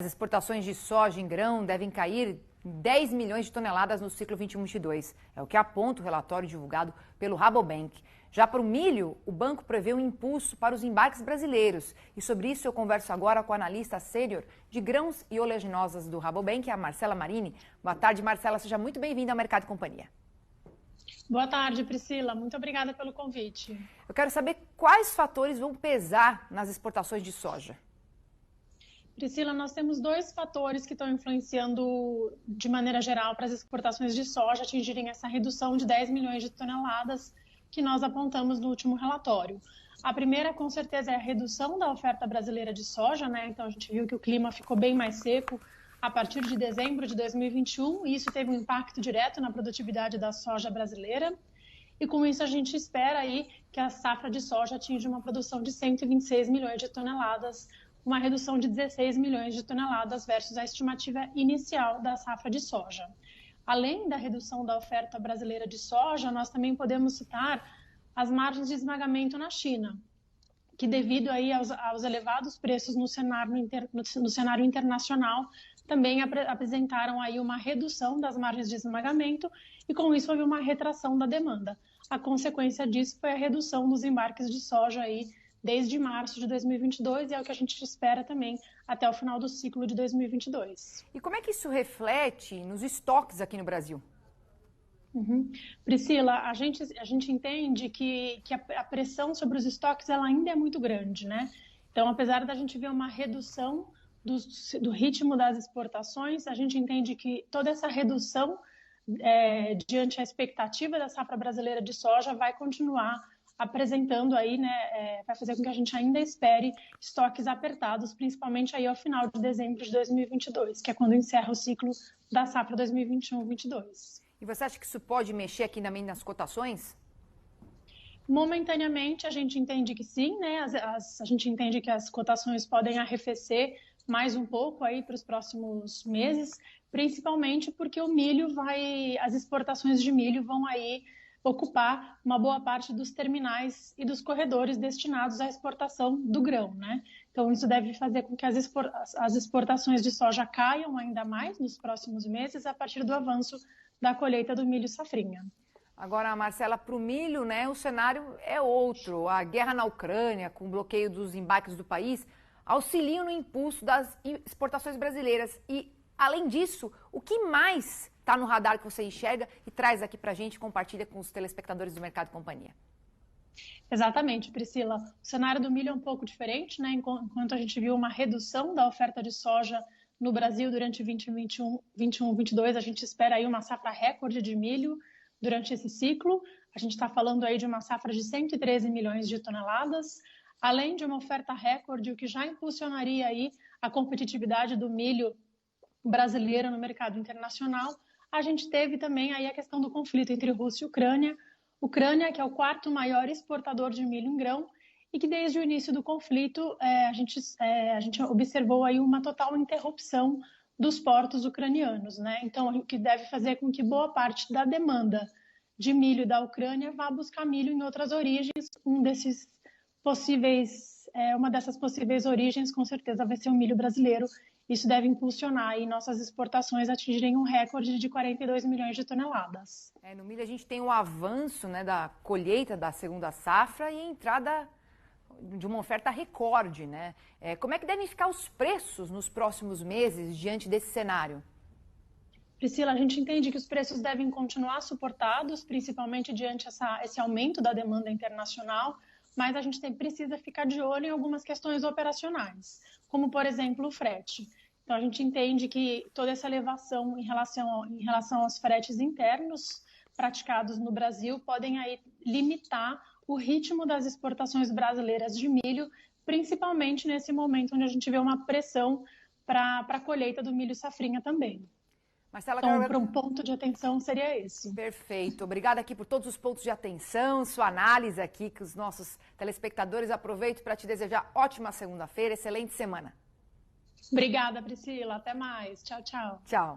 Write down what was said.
As exportações de soja em grão devem cair 10 milhões de toneladas no ciclo 21-22. É o que aponta o relatório divulgado pelo Rabobank. Já para o milho, o banco prevê um impulso para os embarques brasileiros. E sobre isso eu converso agora com a analista sênior de grãos e oleaginosas do Rabobank, a Marcela Marini. Boa tarde, Marcela. Seja muito bem-vinda ao Mercado e Companhia. Boa tarde, Priscila. Muito obrigada pelo convite. Eu quero saber quais fatores vão pesar nas exportações de soja. Priscila, nós temos dois fatores que estão influenciando de maneira geral para as exportações de soja atingirem essa redução de 10 milhões de toneladas que nós apontamos no último relatório. A primeira, com certeza, é a redução da oferta brasileira de soja, né? Então, a gente viu que o clima ficou bem mais seco a partir de dezembro de 2021 e isso teve um impacto direto na produtividade da soja brasileira. E com isso, a gente espera aí que a safra de soja atinja uma produção de 126 milhões de toneladas, uma redução de 16 milhões de toneladas versus a estimativa inicial da safra de soja. Além da redução da oferta brasileira de soja, nós também podemos citar as margens de esmagamento na China, que devido aí aos elevados preços no cenário internacional, também apresentaram aí uma redução das margens de esmagamento e com isso houve uma retração da demanda. A consequência disso foi a redução dos embarques de soja aí desde março de 2022 e é o que a gente espera também até o final do ciclo de 2022. E como é que isso reflete nos estoques aqui no Brasil? Priscila, a gente entende que a pressão sobre os estoques ela ainda é muito grande, né? Então, apesar da gente ver uma redução do ritmo das exportações, a gente entende que toda essa redução diante a expectativa da safra brasileira de soja vai continuar apresentando aí, né, vai fazer com que a gente ainda espere estoques apertados, principalmente aí ao final de dezembro de 2022, que é quando encerra o ciclo da safra 2021-22. E você acha que isso pode mexer aqui também nas cotações? Momentaneamente, a gente entende que sim, né? A gente entende que as cotações podem arrefecer mais um pouco aí para os próximos meses, principalmente porque as exportações de milho vão aí ocupar uma boa parte dos terminais e dos corredores destinados à exportação do grão, né? Então, isso deve fazer com que as exportações de soja caiam ainda mais nos próximos meses a partir do avanço da colheita do milho safrinha. Agora, Marcela, para o milho, né, o cenário é outro. A guerra na Ucrânia, com o bloqueio dos embarques do país, auxiliam no impulso das exportações brasileiras. E, além disso, o que mais está no radar que você enxerga e traz aqui para a gente e compartilha com os telespectadores do Mercado e Companhia? Exatamente, Priscila. O cenário do milho é um pouco diferente, né? Enquanto a gente viu uma redução da oferta de soja no Brasil durante 2021-22, a gente espera aí uma safra recorde de milho durante esse ciclo. A gente está falando aí de uma safra de 113 milhões de toneladas, além de uma oferta recorde, o que já impulsionaria aí a competitividade do milho brasileiro no mercado internacional. A gente teve também aí a questão do conflito entre Rússia e Ucrânia. Ucrânia, que é o quarto maior exportador de milho em grão, e que desde o início do conflito a gente observou aí uma total interrupção dos portos ucranianos, né? Então, o que deve fazer com que boa parte da demanda de milho da Ucrânia vá buscar milho em outras origens. Uma dessas possíveis origens, com certeza, vai ser o milho brasileiro. Isso deve impulsionar aí nossas exportações a atingirem um recorde de 42 milhões de toneladas. No milho a gente tem um avanço, né, da colheita da segunda safra e a entrada de uma oferta recorde, né? Como é que devem ficar os preços nos próximos meses diante desse cenário? Priscila, a gente entende que os preços devem continuar suportados, principalmente diante esse aumento da demanda internacional, mas a gente precisa ficar de olho em algumas questões operacionais, como, por exemplo, o frete. Então, a gente entende que toda essa elevação em relação aos fretes internos praticados no Brasil podem aí limitar o ritmo das exportações brasileiras de milho, principalmente nesse momento onde a gente vê uma pressão para a colheita do milho safrinha também. Marcela, então, para um ponto de atenção seria esse. Perfeito. Obrigada aqui por todos os pontos de atenção, sua análise aqui que os nossos telespectadores. Aproveito para te desejar ótima segunda-feira, excelente semana. Obrigada, Priscila. Até mais. Tchau, tchau. Tchau.